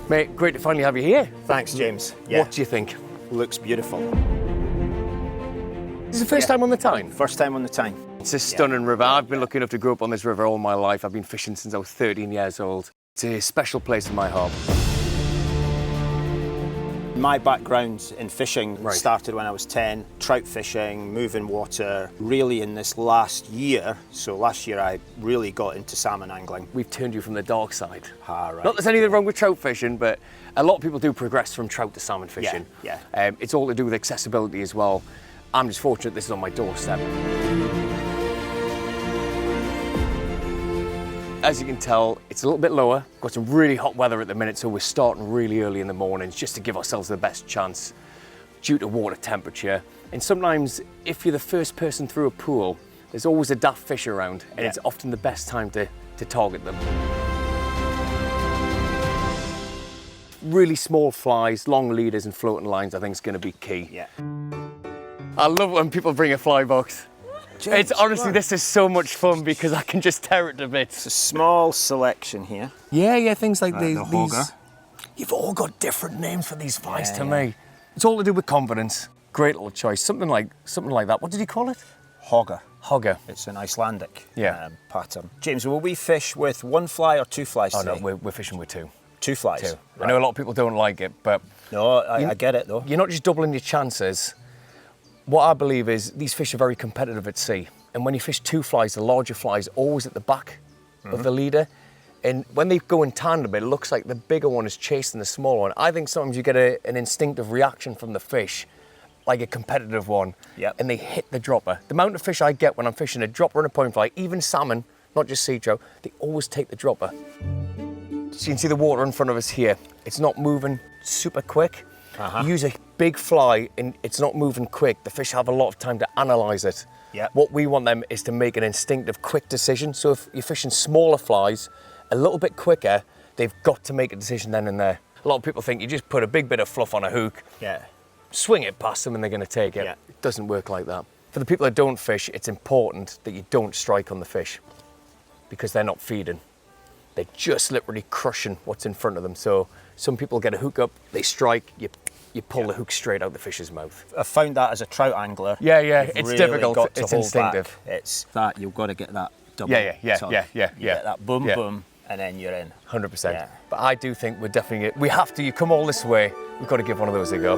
Mate, great to finally have you here. Thanks, James. Yeah. What do you think? Looks beautiful. This is the first time on the Tyne? First time on the Tyne. It's a stunning river. I've been lucky enough to grow up on this river all my life. I've been fishing since I was 13 years old. It's a special place in my heart. My background in fishing started when I was 10. Trout fishing, moving water. Really in this last year, so last year I really got into salmon angling. We've turned you from the dark side. Ah, right. Not that there's anything wrong with trout fishing, but a lot of people do progress from trout to salmon fishing. Yeah. It's all to do with accessibility as well. I'm just fortunate this is on my doorstep. As you can tell, it's a little bit lower. Got some really hot weather at the minute, so we're starting really early in the mornings just to give ourselves the best chance due to water temperature. And sometimes, if you're the first person through a pool, there's always a daft fish around, and it's often the best time to target them. Really small flies, long leaders and floating lines I think is going to be key. Yeah. I love when people bring a fly box. James, It's honestly, this is so much fun because I can just tear it to bits. It's a small selection here. Yeah, things like the hogger. You've all got different names for these flies to me. It's all to do with confidence. Great little choice. Something like that. What did you call it? Hogger. Hogger. It's an Icelandic pattern. James, will we fish with one fly or two flies today? No, we're fishing with two. Two flies? Two. Right. I know a lot of people don't like it, but... No, I get it though. You're not just doubling your chances. What I believe is these fish are very competitive at sea. And when you fish two flies, the larger fly is always at the back of the leader. And when they go in tandem, it looks like the bigger one is chasing the smaller one. I think sometimes you get an instinctive reaction from the fish, like a competitive one, and they hit the dropper. The amount of fish I get when I'm fishing a dropper and a point fly, even salmon, not just sea trout, they always take the dropper. So you can see the water in front of us here. It's not moving super quick. You use a big fly and it's not moving quick. The fish have a lot of time to analyse it. What we want them is to make an instinctive, quick decision. So if you're fishing smaller flies, a little bit quicker, they've got to make a decision then and there. A lot of people think you just put a big bit of fluff on a hook, swing it past them and they're going to take it. It doesn't work like that. For the people that don't fish, it's important that you don't strike on the fish because they're not feeding. They're just literally crushing what's in front of them. So some people get a hook up, they strike, you pull the hook straight out the fish's mouth. I found that as a trout angler. It's really difficult, it's hold instinctive. Back. It's that, you've got to get that double. Yeah. You get that boom, boom, and then you're in. 100%. Yeah. But I do think we're definitely, we have to, you come all this way, we've got to give one of those a go.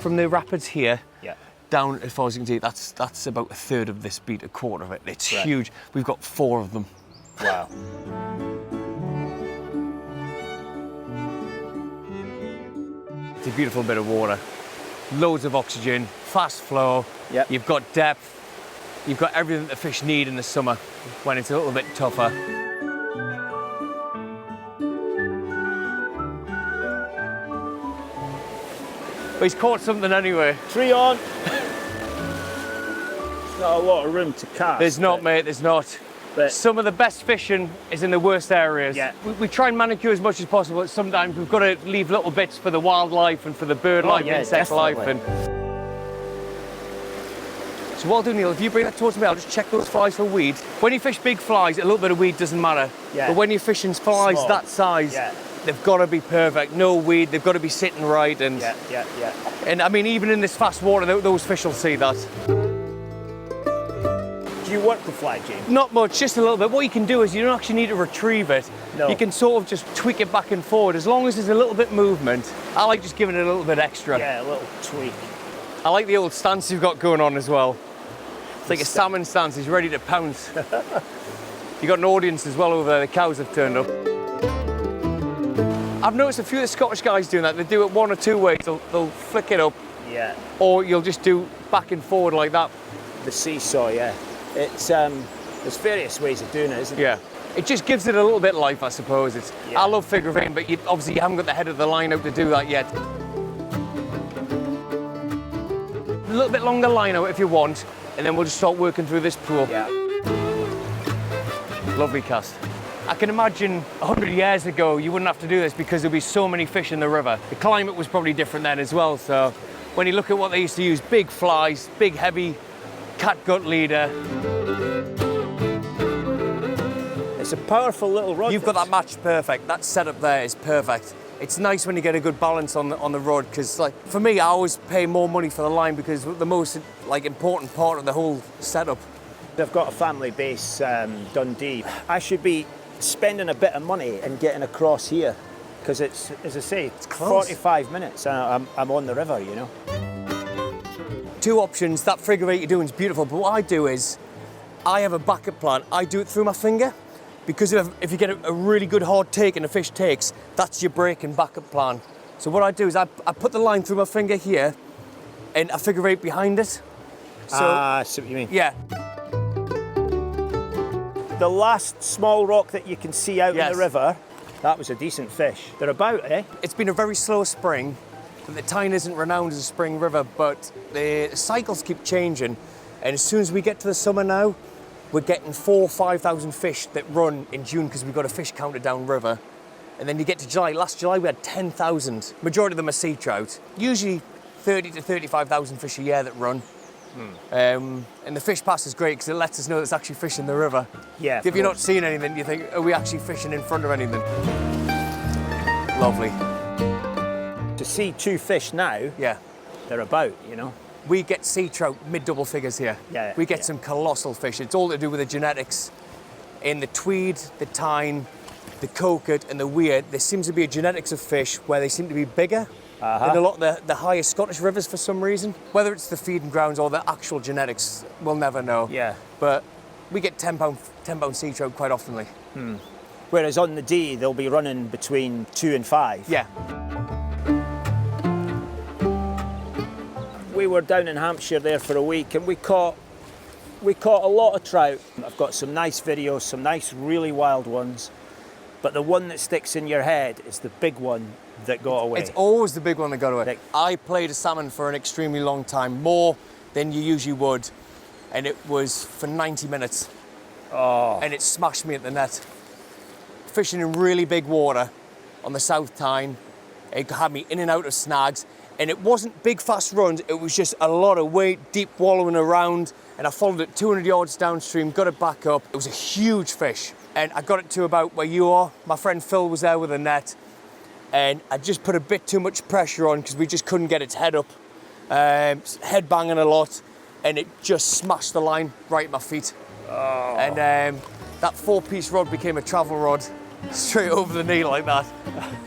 From the rapids here, down as far as you can see, that's about a third of this beat, a quarter of it. It's huge. We've got 4 of them. Wow. It's a beautiful bit of water. Loads of oxygen, fast flow. You've got depth. You've got everything that the fish need in the summer when it's a little bit tougher. But he's caught something anyway. 3 on. Not a lot of room to cast. There's not, mate, there's not. But some of the best fishing is in the worst areas. We try and manicure as much as possible, but sometimes we've got to leave little bits for the wildlife and for the bird life, insect life. And so what I'll do, Neil, if you bring that towards me, I'll just check those flies for weed. When you fish big flies, a little bit of weed doesn't matter. But when you're fishing flies that size, they've got to be perfect, no weed, they've got to be sitting right. And and I mean, even in this fast water, those fish will see that. Do you work the fly, James? Not much, just a little bit. What you can do is you don't actually need to retrieve it. You can sort of just tweak it back and forward. As long as there's a little bit movement, I like just giving it a little bit extra. Yeah, a little tweak. I like the old stance you've got going on as well. It's like a salmon stance, he's ready to pounce. You've got an audience as well over there, the cows have turned up. I've noticed a few of the Scottish guys doing that. They do it 1 or 2 ways. They'll flick it up. Or you'll just do back and forward like that. The seesaw, It's there's various ways of doing it, isn't there? It just gives it a little bit of life, I suppose. I love figure eight, but obviously you haven't got the head of the line out to do that yet. A little bit longer line out if you want, and then we'll just start working through this pool. Lovely cast. I can imagine 100 years ago you wouldn't have to do this because there'd be so many fish in the river. The climate was probably different then as well, so when you look at what they used to use, big flies, big heavy catgut leader. It's a powerful little rod. You've got that match perfect. That setup there is perfect. It's nice when you get a good balance on the rod, because like for me, I always pay more money for the line because the most like important part of the whole setup. I've got a family base, Dundee. I should be spending a bit of money and getting across here, because it's, as I say, it's close. 45 minutes and I'm on the river, you know. Two options. That figure eight you're doing is beautiful, but what I do is I have a backup plan. I do it through my finger, because if you get a really good hard take and the fish takes, that's your break and backup plan. So what I do is I put the line through my finger here and I figure eight behind it. So, I see what you mean. Yeah. The last small rock that you can see out Yes. in the river, that was a decent fish. They're about, eh? It's been a very slow spring. The Tyne isn't renowned as a spring river, but the cycles keep changing. And as soon as we get to the summer now, we're getting 4,000 or 5,000 fish that run in June, because we've got a fish counter downriver. And then you get to July. Last July we had 10,000. Majority of them are sea trout. Usually 30 to 35,000 fish a year that run. And the fish pass is great because it lets us know there's actually fish in the river. Yeah. If you're not seeing anything, you think, are we actually fishing in front of anything? Lovely. To see two fish now, Yeah. they're about, you know. We get sea trout mid-double figures here. Yeah, We get yeah. some colossal fish. It's all to do with the genetics. In the Tweed, the Tyne, the Coquet and the Weir, there seems to be a genetics of fish where they seem to be bigger than a lot of the higher Scottish rivers for some reason. Whether it's the feeding grounds or the actual genetics, we'll never know. Yeah. But we get 10 pound sea trout quite oftenly. Whereas on the day, they'll be running between 2 and 5. Yeah. We were down in Hampshire there for a week and we caught a lot of trout. I've got some nice videos, some nice really wild ones. But the one that sticks in your head is the big one that got away. It's always the big one that got away. Like- I played a salmon for an extremely long time, more than you usually would, and it was for 90 minutes. Oh. And it smashed me at the net. Fishing in really big water on the South Tyne, it had me in and out of snags, and it wasn't big fast runs, it was just a lot of weight, deep wallowing around, and I followed it 200 yards downstream, got it back up. It was a huge fish, and I got it to about where you are. My friend Phil was there with a net, and I just put a bit too much pressure on because we just couldn't get its head up. Head banging a lot, and it just smashed the line right at my feet. Oh. And that 4-piece rod became a travel rod, straight over the knee like that.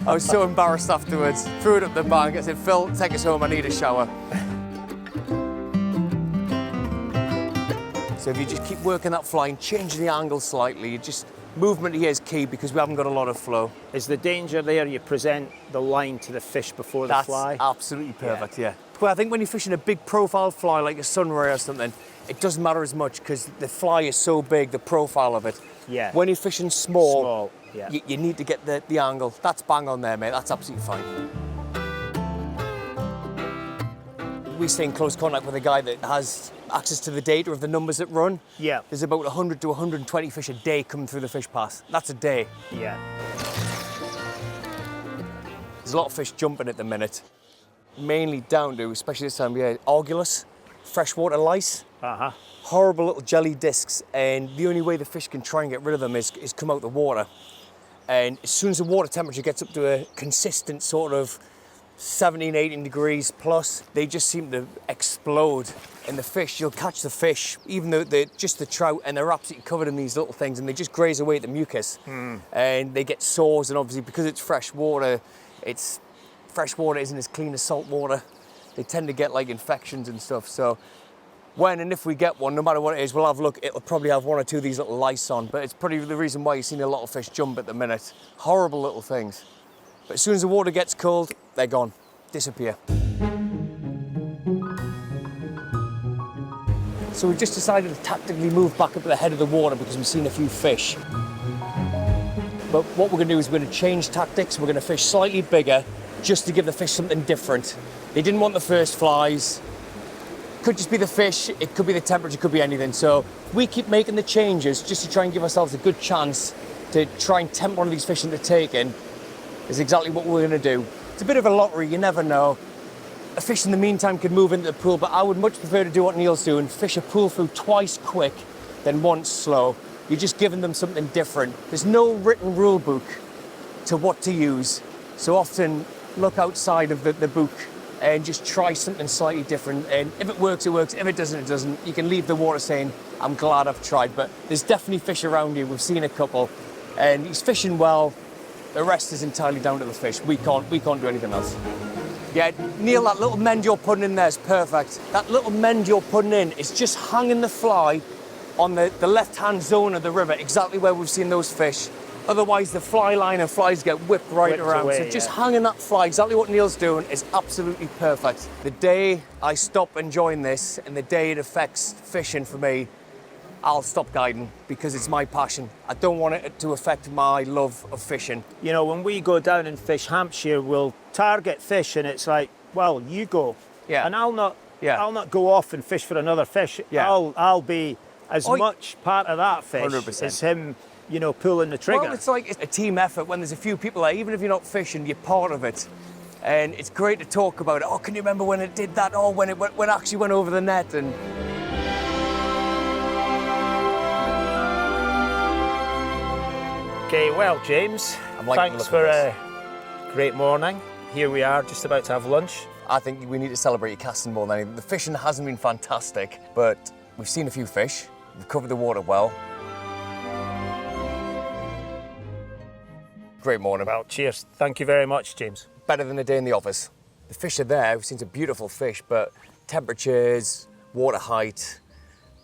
I was so embarrassed afterwards. Threw it up the bank. I said, Phil, take us home, I need a shower. So if you just keep working that fly and changing the angle slightly, movement here is key because we haven't got a lot of flow. Is the danger there you present the line to the fish before That's the fly? absolutely perfect, yeah. Well, I think when you're fishing a big profile fly like a sunray or something, it doesn't matter as much because the fly is so big, the profile of it. Yeah. When you're fishing small, yeah. you need to get the angle. That's bang on there, mate. That's absolutely fine. We stay in close contact with a guy that has access to the data of the numbers that run. Yeah. There's about 100 to 120 fish a day coming through the fish pass. That's a day. Yeah. There's a lot of fish jumping at the minute, mainly down to, especially this time of year, Argulus, freshwater lice. Uh-huh. Horrible little jelly discs, and the only way the fish can try and get rid of them is come out the water. And as soon as the water temperature gets up to a consistent sort of 17, 18 degrees plus, they just seem to explode. And the fish, you'll catch the fish, even though they're just the trout, and they're absolutely covered in these little things, and they just graze away at the mucus. And they get sores, and obviously because it's fresh water isn't as clean as salt water. They tend to get like infections and stuff. So when and if we get one, no matter what it is, we'll have a look. It'll probably have 1 or 2 of these little lice on, but it's probably the reason why you've seen a lot of fish jump at the minute. Horrible little things. But as soon as the water gets cold, they're gone, disappear. So we've just decided to tactically move back up to the head of the water because we've seen a few fish. But what we're going to do is we're going to change tactics. We're going to fish slightly bigger just to give the fish something different. They didn't want the first flies. Could just be the fish, it could be the temperature, it could be anything. So we keep making the changes just to try and give ourselves a good chance to try and tempt one of these fish into taking. Is exactly what we're going to do. It's a bit of a lottery, you never know. A fish in the meantime could move into the pool, but I would much prefer to do what Neil's doing, fish a pool through twice quick than once slow. You're just giving them something different. There's no written rule book to what to use. So often look outside of the book and just try something slightly different. And if it works, it works. If it doesn't, it doesn't. You can leave the water saying, I'm glad I've tried. But there's definitely fish around here. We've seen a couple. And he's fishing well. The rest is entirely down to the fish. We can't do anything else. Yeah, Neil, that little mend you're putting in there is perfect. That little mend you're putting in is just hanging the fly on the left-hand zone of the river, exactly where we've seen those fish. Otherwise, the fly line and flies get whipped around. Away, so just hanging that fly, exactly what Neil's doing, is absolutely perfect. The day I stop enjoying this and the day it affects fishing for me, I'll stop guiding because it's my passion. I don't want it to affect my love of fishing. You know, when we go down and fish Hampshire, we'll target fish and it's like, well, you go. Yeah. And I'll not go off and fish for another fish. Yeah. I'll be as much part of that fish 100%. as him, you know, pulling the trigger. Well, it's like a team effort when there's a few people there, even if you're not fishing, you're part of it. And it's great to talk about it. Oh, can you remember when it did that? Oh, when it actually went over the net. And Okay, well, James, thanks for a great morning. Here we are, just about to have lunch. I think we need to celebrate your casting more than anything. The fishing hasn't been fantastic, but we've seen a few fish. We've covered the water well. Great morning. Well, cheers. Thank you very much, James. Better than a day in the office. The fish are there. We've seen some beautiful fish, but temperatures, water height,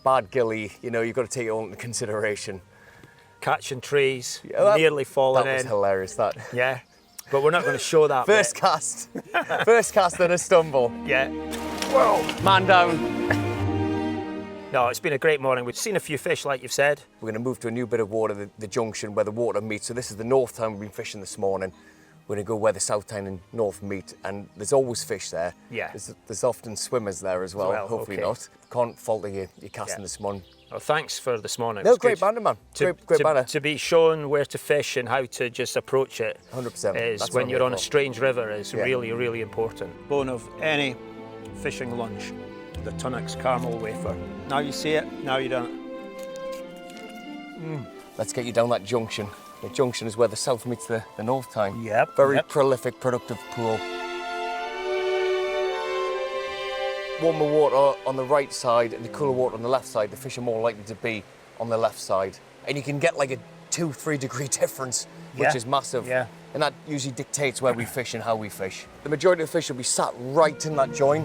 bad gilly, you know, you've got to take it all into consideration. Catching trees, Yeah, nearly falling That was in. hilarious, that. Yeah, but we're not going to show that First bit. cast. First cast and a stumble. Yeah. Whoa. Man down. No, it's been a great morning. We've seen a few fish, like you've said. We're going to move to a new bit of water, the junction where the water meets. So this is the North Tyne we've been fishing this morning. We're going to go where the South Tyne and North meet, and there's always fish there. Yeah. There's often swimmers there as well, hopefully okay. not. Can't fault your casting this morning. Well, thanks for this morning. No, It's great good banter, man. Great to, banter. to be shown where to fish and how to just approach it 100%. is That's when what you're I'm on a here strange river is Yeah. really, really important. Bone of any fishing lunch, the Tunnocks caramel wafer. Now you see it, now you don't. Let's get you down that junction. The junction is where the South meets the North Tyne. Yep. Very yep. prolific, productive pool. Warmer water on the right side and the cooler water on the left side. The fish are more likely to be on the left side. And you can get like a 2-3 degree difference, which Yeah. is massive. Yeah. And that usually dictates where we fish and how we fish. The majority of the fish will be sat right in that join.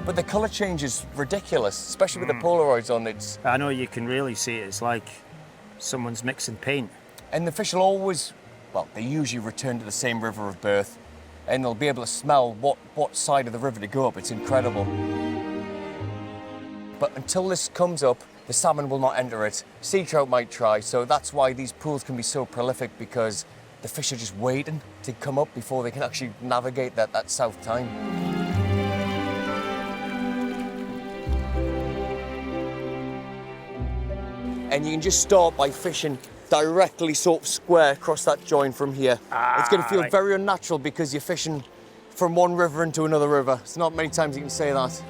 But the colour change is ridiculous, especially with the Polaroids on. I know you can really see it. It's like someone's mixing paint. And the fish will always, well, they usually return to the same river of birth, and they'll be able to smell what side of the river to go up. It's incredible. But until this comes up, the salmon will not enter it. Sea trout might try, so that's why these pools can be so prolific, because the fish are just waiting to come up before they can actually navigate that South Tyne. And you can just start by fishing directly sort of square across that join from here. It's going to feel right. very unnatural because you're fishing from one river into another river. It's not many times you can say that.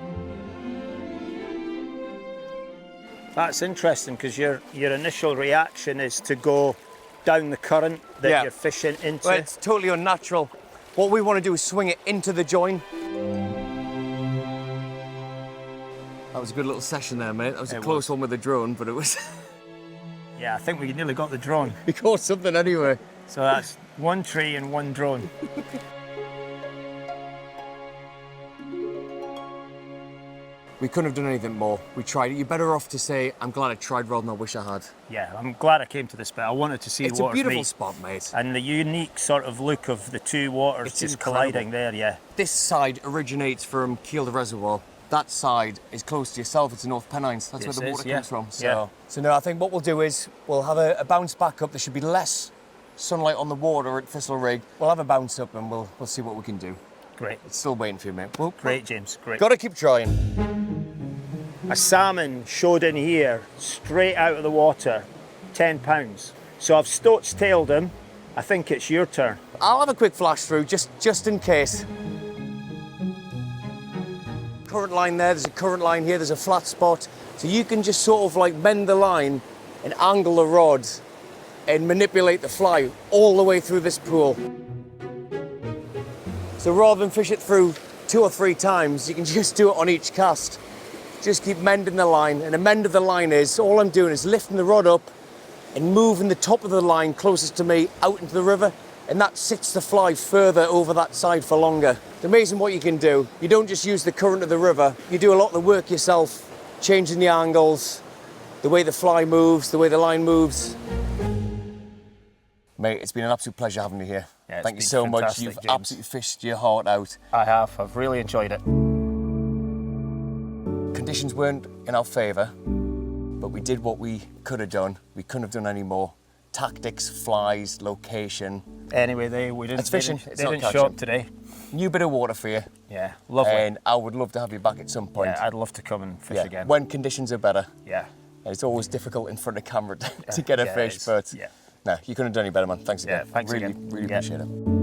That's interesting because your initial reaction is to go down the current that Yeah. you're fishing into. Well, it's totally unnatural. What we want to do is swing it into the join. That was a good little session there, mate. That was a close one with the drone, but it was... Yeah, I think we nearly got the drone. we caught something anyway. So that's one tree and one drone. We couldn't have done anything more. We tried it. You're better off to say, I'm glad I tried rather than I wish I had. Yeah, I'm glad I came to this bit. I wanted to see It's the a waters beautiful meet. spot, mate. And the unique sort of look of the two waters It's just incredible. colliding there, yeah. This side originates from Kielder Reservoir. That side is close to yourself. It's the North Pennines. That's Yes, where the it water is, yeah. comes from. Yeah. So no, I think what we'll do is we'll have a bounce back up. There should be less sunlight on the water at Thistle Rig. We'll have a bounce up and we'll see what we can do. Great. It's still waiting for you, mate. Well, Great, James, great. Got to keep trying. A salmon showed in here, straight out of the water, £10. So I've Stoats-tailed him. I think it's your turn. I'll have a quick flash through just in case. current line there, there's a current line here, there's a flat spot. So you can just sort of like bend the line and angle the rod and manipulate the fly all the way through this pool. So rather than fish it through 2 or 3 times, you can just do it on each cast. Just keep mending the line, and a mend of the line is, all I'm doing is lifting the rod up and moving the top of the line closest to me out into the river, and that sits the fly further over that side for longer. It's amazing what you can do. You don't just use the current of the river, you do a lot of the work yourself, changing the angles, the way the fly moves, the way the line moves. Mate, it's been an absolute pleasure having you here. Yeah, Thank you so much. You've James. absolutely fished your heart out. I have. I've really enjoyed it. Conditions weren't in our favour, but we did what we could have done. We couldn't have done any more. Tactics, flies, location. Anyway, we didn't. It's fishing. They It's not didn't show catching. up today. New bit of water for you. Yeah, lovely. And I would love to have you back at some point. Yeah, I'd love to come and fish again. When conditions are better. Yeah. It's always difficult in front of camera to get a Yeah, it fish, is. but Yeah. no, you couldn't have done any better, man. Thanks again. Yeah, thanks really, again. Really Yeah. appreciate it.